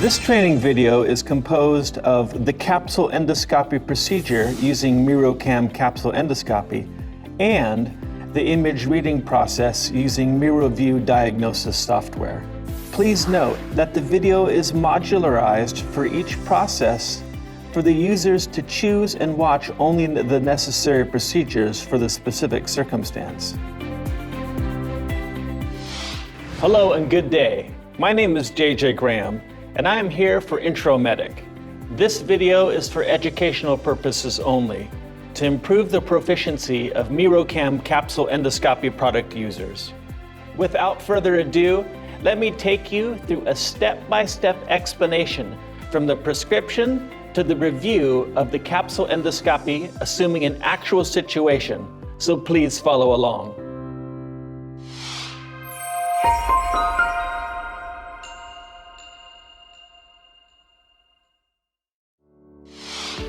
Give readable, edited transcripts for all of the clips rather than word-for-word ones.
This training video is composed of the capsule endoscopy procedure using MiroCam capsule endoscopy and the image reading process using MiroView diagnosis software. Please note that the video is modularized for each process for the users to choose and watch only the necessary procedures for the specific circumstance. Hello and good day. My name is JJ Graham, and I am here for IntroMedic. This video is for educational purposes only, to improve the proficiency of MiroCam capsule endoscopy product users. Without further ado, let me take you through a step-by-step explanation from the prescription to the review of the capsule endoscopy, assuming an actual situation, so please follow along.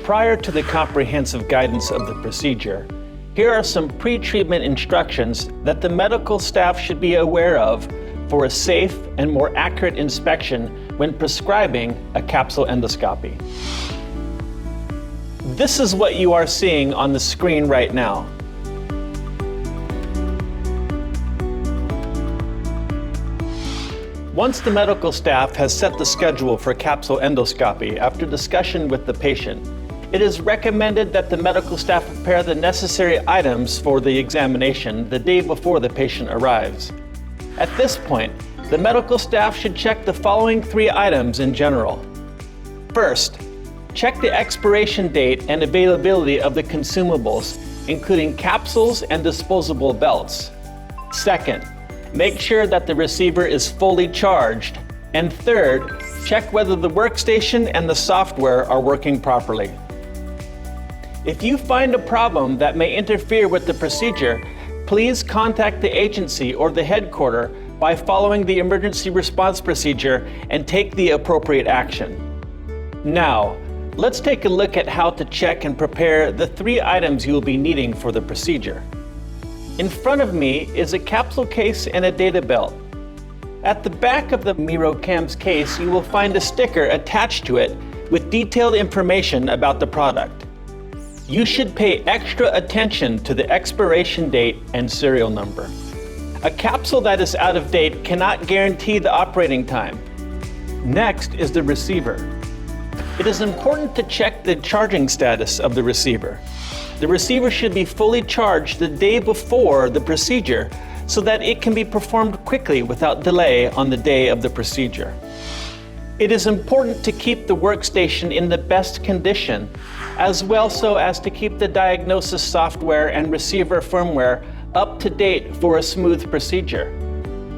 Prior to the comprehensive guidance of the procedure, here are some pre-treatment instructions that the medical staff should be aware of for a safe and more accurate inspection when prescribing a capsule endoscopy. This is what you are seeing on the screen right now. Once the medical staff has set the schedule for capsule endoscopy after discussion with the patient, it is recommended that the medical staff prepare the necessary items for the examination the day before the patient arrives. At this point, the medical staff should check the following 3 items in general. First, check the expiration date and availability of the consumables, including capsules and disposable belts. Second, make sure that the receiver is fully charged. And third, check whether the workstation and the software are working properly. If you find a problem that may interfere with the procedure, please contact the agency or the headquarters by following the emergency response procedure and take the appropriate action. Now, let's take a look at how to check and prepare the 3 items you will be needing for the procedure. In front of me is a capsule case and a data belt. At the back of the MiroCam's case, you will find a sticker attached to it with detailed information about the product. You should pay extra attention to the expiration date and serial number. A capsule that is out of date cannot guarantee the operating time. Next is the receiver. It is important to check the charging status of the receiver. The receiver should be fully charged the day before the procedure so that it can be performed quickly without delay on the day of the procedure. It is important to keep the workstation in the best condition, as well so as to keep the diagnosis software and receiver firmware up to date for a smooth procedure.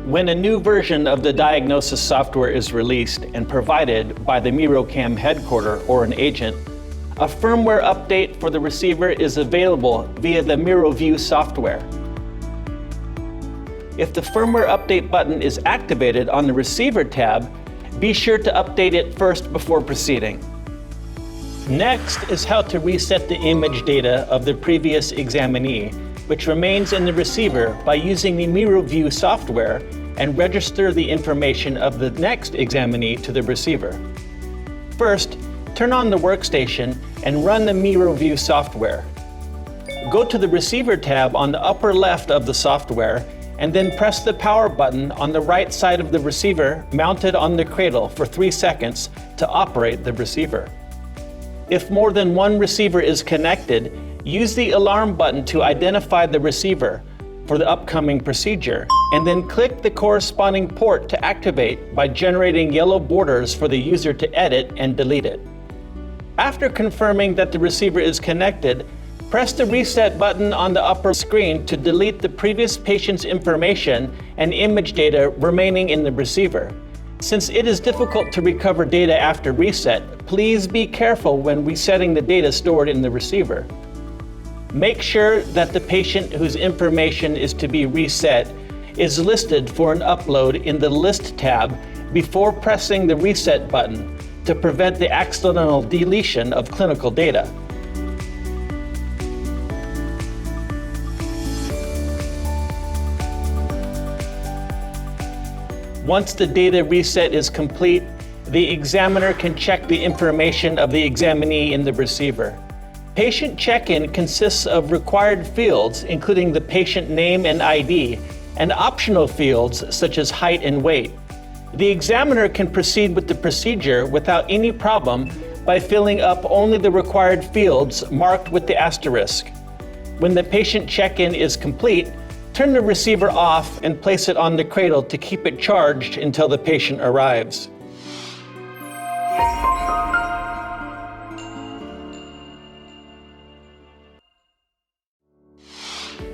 When a new version of the diagnosis software is released and provided by the MiroCam headquarters or an agent, a firmware update for the receiver is available via the MiroView software. If the firmware update button is activated on the receiver tab, be sure to update it first before proceeding. Next is how to reset the image data of the previous examinee, which remains in the receiver by using the MiroView software, and register the information of the next examinee to the receiver. First, turn on the workstation and run the MiroView software. Go to the receiver tab on the upper left of the software and then press the power button on the right side of the receiver mounted on the cradle for 3 seconds to operate the receiver. If more than one receiver is connected, use the alarm button to identify the receiver for the upcoming procedure, and then click the corresponding port to activate by generating yellow borders for the user to edit and delete it. After confirming that the receiver is connected, press the reset button on the upper screen to delete the previous patient's information and image data remaining in the receiver. Since it is difficult to recover data after reset, please be careful when resetting the data stored in the receiver. Make sure that the patient whose information is to be reset is listed for an upload in the List tab before pressing the reset button to prevent the accidental deletion of clinical data. Once the data reset is complete, The examiner can check the information of the examinee in the receiver. Patient check-in consists of required fields, including the patient name and ID, and optional fields such as height and weight. The examiner can proceed with the procedure without any problem by filling up only the required fields marked with the asterisk. When the patient check-in is complete, turn the receiver off and place it on the cradle to keep it charged until the patient arrives.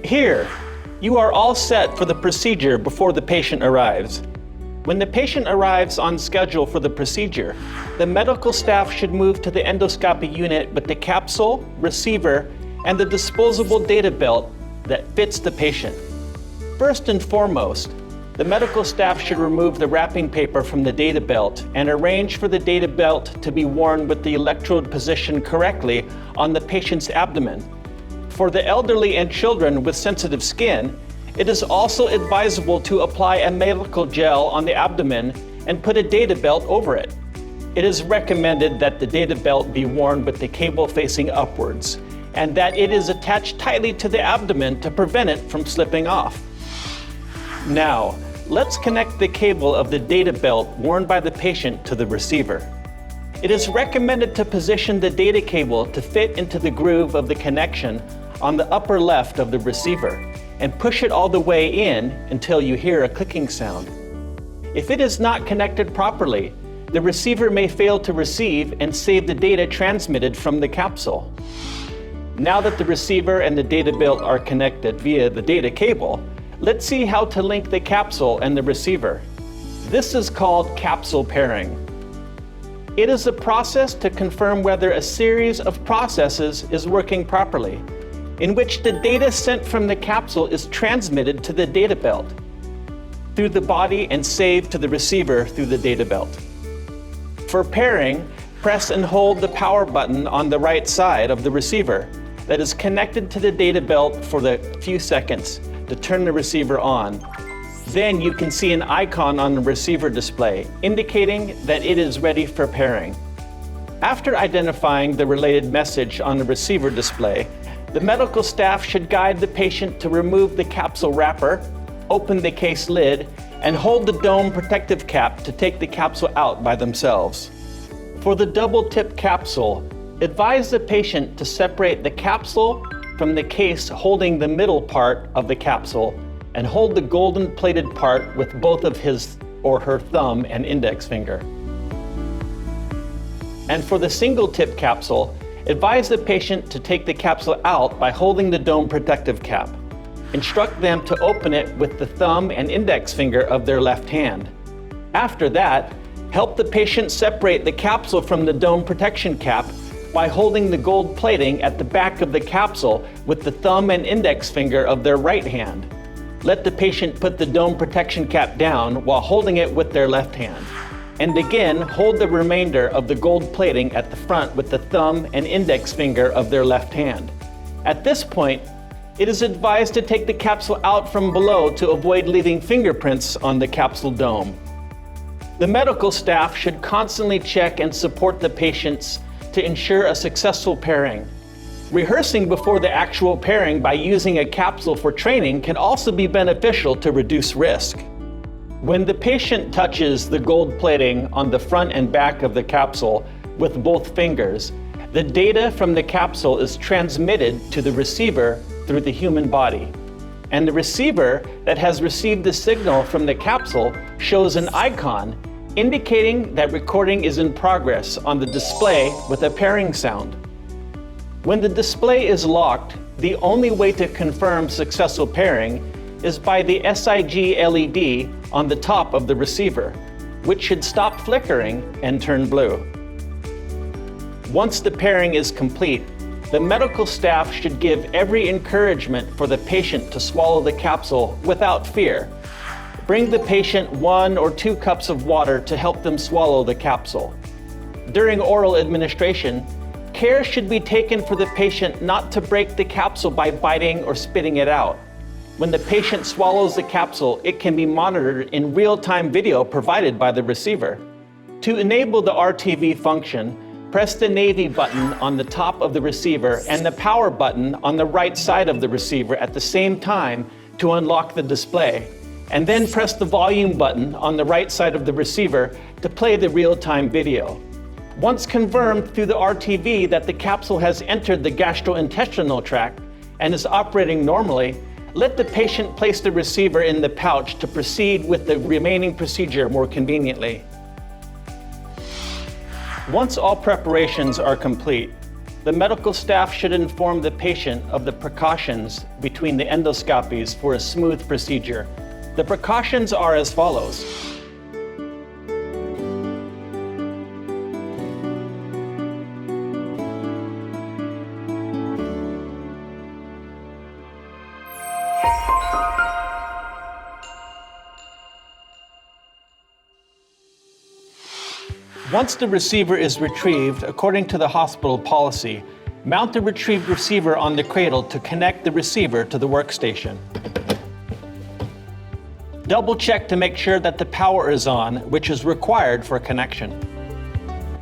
Here, you are all set for the procedure before the patient arrives. When the patient arrives on schedule for the procedure, the medical staff should move to the endoscopy unit with the capsule, receiver, and the disposable data belt that fits the patient. First and foremost, the medical staff should remove the wrapping paper from the data belt and arrange for the data belt to be worn with the electrode positioned correctly on the patient's abdomen. For the elderly and children with sensitive skin, it is also advisable to apply a medical gel on the abdomen and put a data belt over it. It is recommended that the data belt be worn with the cable facing upwards and that it is attached tightly to the abdomen to prevent it from slipping off. Now, let's connect the cable of the data belt worn by the patient to the receiver. It is recommended to position the data cable to fit into the groove of the connection on the upper left of the receiver and push it all the way in until you hear a clicking sound. If it is not connected properly, the receiver may fail to receive and save the data transmitted from the capsule. Now that the receiver and the data belt are connected via the data cable, let's see how to link the capsule and the receiver. This is called capsule pairing. It is a process to confirm whether a series of processes is working properly, in which the data sent from the capsule is transmitted to the data belt through the body and saved to the receiver through the data belt. For pairing, press and hold the power button on the right side of the receiver that is connected to the data belt for the few seconds to turn the receiver on. Then you can see an icon on the receiver display indicating that it is ready for pairing. After identifying the related message on the receiver display, the medical staff should guide the patient to remove the capsule wrapper, open the case lid, and hold the dome protective cap to take the capsule out by themselves. For the double-tip capsule, advise the patient to separate the capsule from the case holding the middle part of the capsule and hold the golden plated part with both of his or her thumb and index finger. And for the single tip capsule, advise the patient to take the capsule out by holding the dome protective cap. Instruct them to open it with the thumb and index finger of their left hand. After that, help the patient separate the capsule from the dome protection cap by holding the gold plating at the back of the capsule with the thumb and index finger of their right hand. Let the patient put the dome protection cap down while holding it with their left hand. And again, hold the remainder of the gold plating at the front with the thumb and index finger of their left hand. At this point, it is advised to take the capsule out from below to avoid leaving fingerprints on the capsule dome. The medical staff should constantly check and support the patients to ensure a successful pairing. Rehearsing before the actual pairing by using a capsule for training can also be beneficial to reduce risk. When the patient touches the gold plating on the front and back of the capsule with both fingers, the data from the capsule is transmitted to the receiver through the human body. And the receiver that has received the signal from the capsule shows an icon indicating that recording is in progress on the display with a pairing sound. When the display is locked, the only way to confirm successful pairing is by the SIG LED on the top of the receiver, which should stop flickering and turn blue. Once the pairing is complete, the medical staff should give every encouragement for the patient to swallow the capsule without fear. Bring the patient 1 or 2 cups of water to help them swallow the capsule. During oral administration, care should be taken for the patient not to break the capsule by biting or spitting it out. When the patient swallows the capsule, it can be monitored in real-time video provided by the receiver. To enable the RTV function, press the navy button on the top of the receiver and the power button on the right side of the receiver at the same time to unlock the display, and then press the volume button on the right side of the receiver to play the real-time video. Once confirmed through the RTV that the capsule has entered the gastrointestinal tract and is operating normally, let the patient place the receiver in the pouch to proceed with the remaining procedure more conveniently. Once all preparations are complete, the medical staff should inform the patient of the precautions between the endoscopies for a smooth procedure. The precautions are as follows. Once the receiver is retrieved, according to the hospital policy, mount the retrieved receiver on the cradle to connect the receiver to the workstation. Double check to make sure that the power is on, which is required for connection.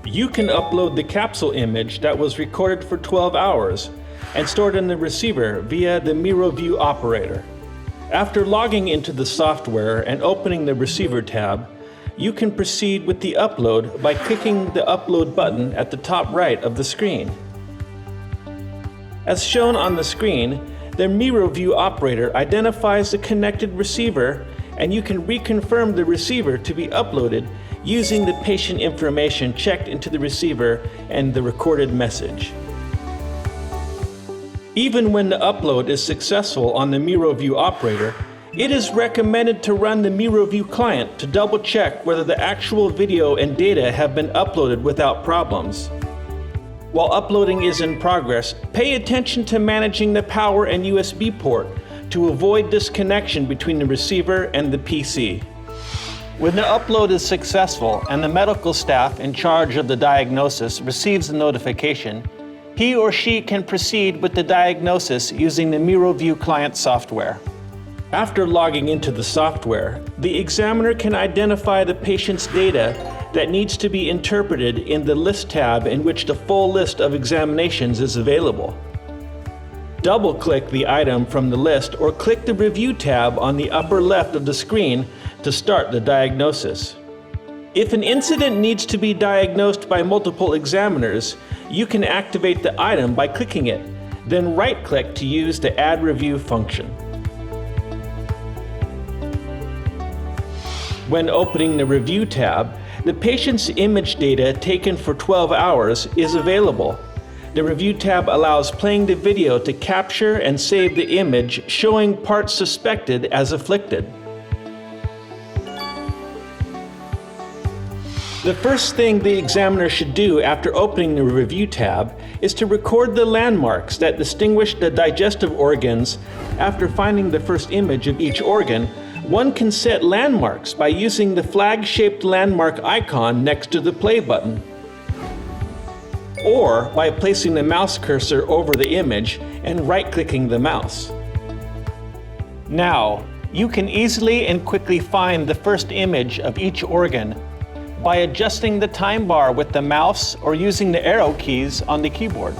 You can upload the capsule image that was recorded for 12 hours and stored in the receiver via the MiroView operator. After logging into the software and opening the receiver tab, you can proceed with the upload by clicking the upload button at the top right of the screen. As shown on the screen, the MiroView operator identifies the connected receiver, and you can reconfirm the receiver to be uploaded using the patient information checked into the receiver and the recorded message. Even when the upload is successful on the MiroView operator, it is recommended to run the MiroView client to double check whether the actual video and data have been uploaded without problems. While uploading is in progress, pay attention to managing the power and USB port to avoid disconnection between the receiver and the PC. When the upload is successful and the medical staff in charge of the diagnosis receives the notification, he or she can proceed with the diagnosis using the MiroView client software. After logging into the software, the examiner can identify the patient's data that needs to be interpreted in the List tab, in which the full list of examinations is available. Double-click the item from the list or click the Review tab on the upper left of the screen to start the diagnosis. If an incident needs to be diagnosed by multiple examiners, you can activate the item by clicking it, then right-click to use the Add Review function. When opening the Review tab, the patient's image data taken for 12 hours is available. The Review tab allows playing the video to capture and save the image showing parts suspected as afflicted. The first thing the examiner should do after opening the Review tab is to record the landmarks that distinguish the digestive organs. After finding the first image of each organ, one can set landmarks by using the flag-shaped landmark icon next to the play button, or by placing the mouse cursor over the image and right-clicking the mouse. Now, you can easily and quickly find the first image of each organ by adjusting the time bar with the mouse or using the arrow keys on the keyboard.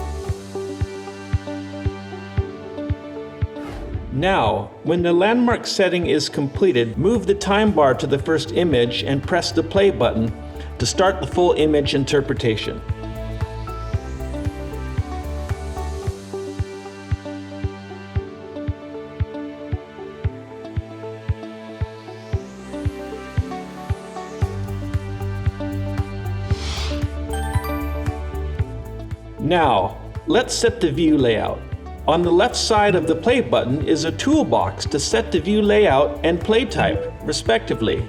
Now, when the landmark setting is completed, move the time bar to the first image and press the play button to start the full image interpretation. Now, let's set the view layout. On the left side of the play button is a toolbox to set the view layout and play type, respectively.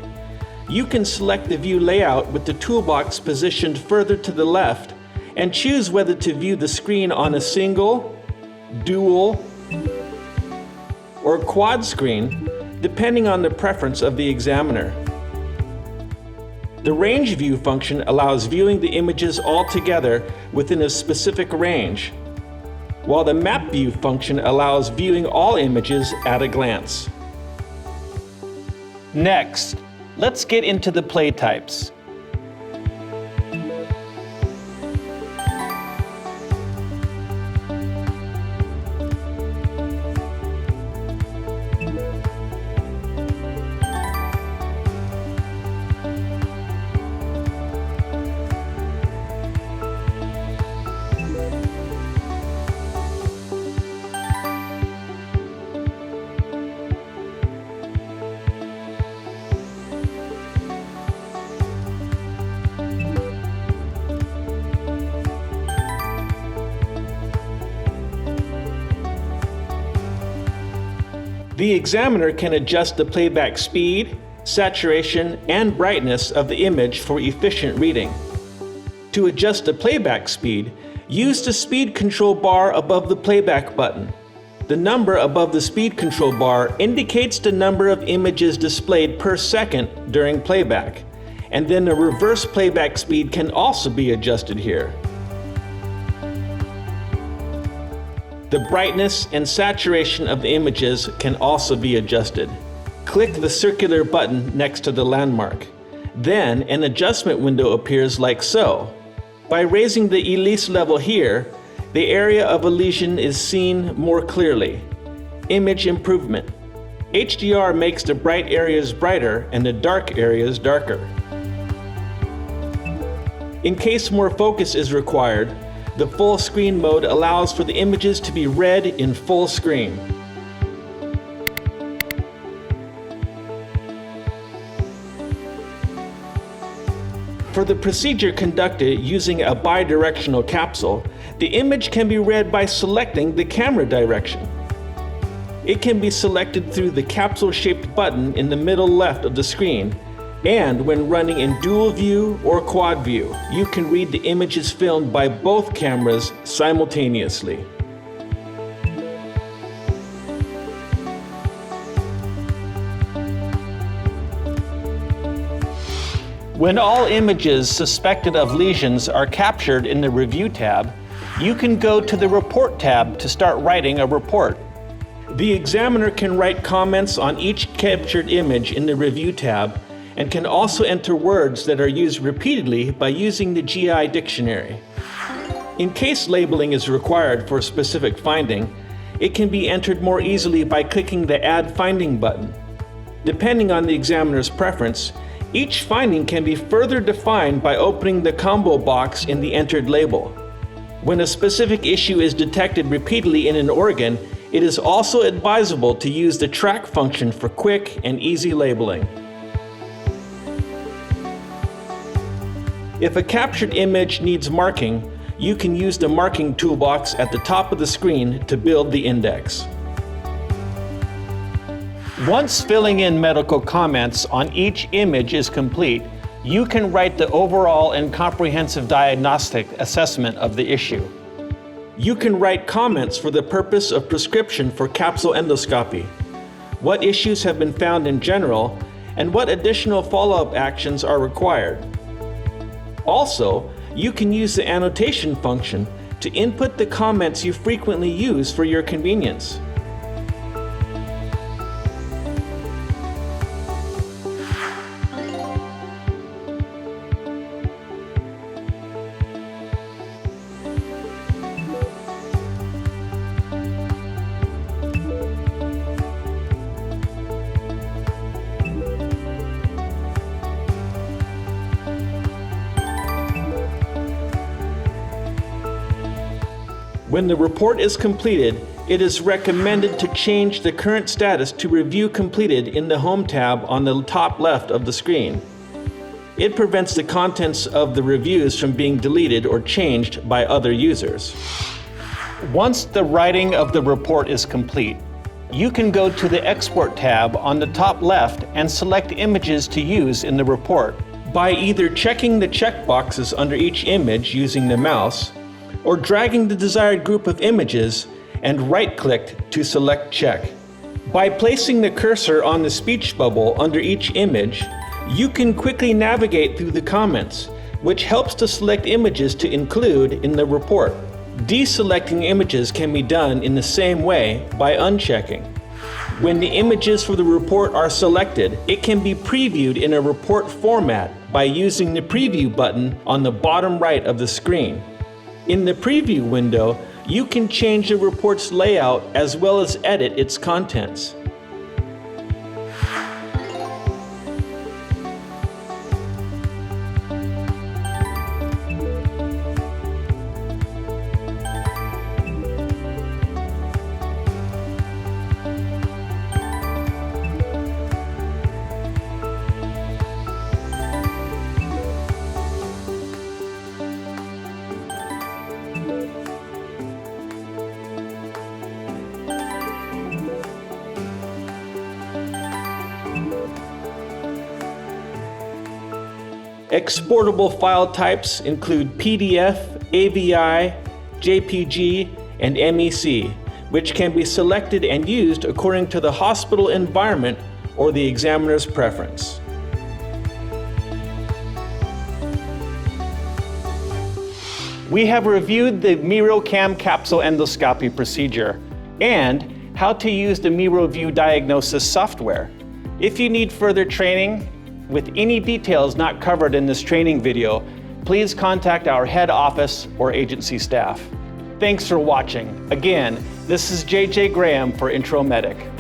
You can select the view layout with the toolbox positioned further to the left and choose whether to view the screen on a single, dual, or quad screen, depending on the preference of the examiner. The range view function allows viewing the images all together within a specific range, while the map view function allows viewing all images at a glance. Next, let's get into the play types. The examiner can adjust the playback speed, saturation, and brightness of the image for efficient reading. To adjust the playback speed, use the speed control bar above the playback button. The number above the speed control bar indicates the number of images displayed per second during playback, and then the reverse playback speed can also be adjusted here. The brightness and saturation of the images can also be adjusted. Click the circular button next to the landmark. Then an adjustment window appears like so. By raising the Elise level here, the area of a lesion is seen more clearly. Image improvement. HDR makes the bright areas brighter and the dark areas darker. In case more focus is required, the full screen mode allows for the images to be read in full screen. For the procedure conducted using a bidirectional capsule, the image can be read by selecting the camera direction. It can be selected through the capsule-shaped button in the middle left of the screen, and when running in dual view or quad view, you can read the images filmed by both cameras simultaneously. When all images suspected of lesions are captured in the Review tab, you can go to the Report tab to start writing a report. The examiner can write comments on each captured image in the Review tab and can also enter words that are used repeatedly by using the GI dictionary. In case labeling is required for a specific finding, it can be entered more easily by clicking the Add Finding button. Depending on the examiner's preference, each finding can be further defined by opening the combo box in the entered label. When a specific issue is detected repeatedly in an organ, it is also advisable to use the track function for quick and easy labeling. If a captured image needs marking, you can use the marking toolbox at the top of the screen to build the index. Once filling in medical comments on each image is complete, you can write the overall and comprehensive diagnostic assessment of the issue. You can write comments for the purpose of prescription for capsule endoscopy, what issues have been found in general, and what additional follow-up actions are required. Also, you can use the annotation function to input the comments you frequently use for your convenience. When the report is completed, it is recommended to change the current status to Review Completed in the Home tab on the top left of the screen. It prevents the contents of the reviews from being deleted or changed by other users. Once the writing of the report is complete, you can go to the Export tab on the top left and select images to use in the report by either checking the checkboxes under each image using the mouse, or dragging the desired group of images and right-click to select check. By placing the cursor on the speech bubble under each image, you can quickly navigate through the comments, which helps to select images to include in the report. Deselecting images can be done in the same way by unchecking. When the images for the report are selected, it can be previewed in a report format by using the Preview button on the bottom right of the screen. In the preview window, you can change the report's layout as well as edit its contents. Exportable file types include PDF, AVI, JPG, and MEC, which can be selected and used according to the hospital environment or the examiner's preference. We have reviewed the MiroCam capsule endoscopy procedure and how to use the MiroView diagnosis software. If you need further training with any details not covered in this training video, please contact our head office or agency staff. Thanks for watching. Again, this is JJ Graham for IntroMedic.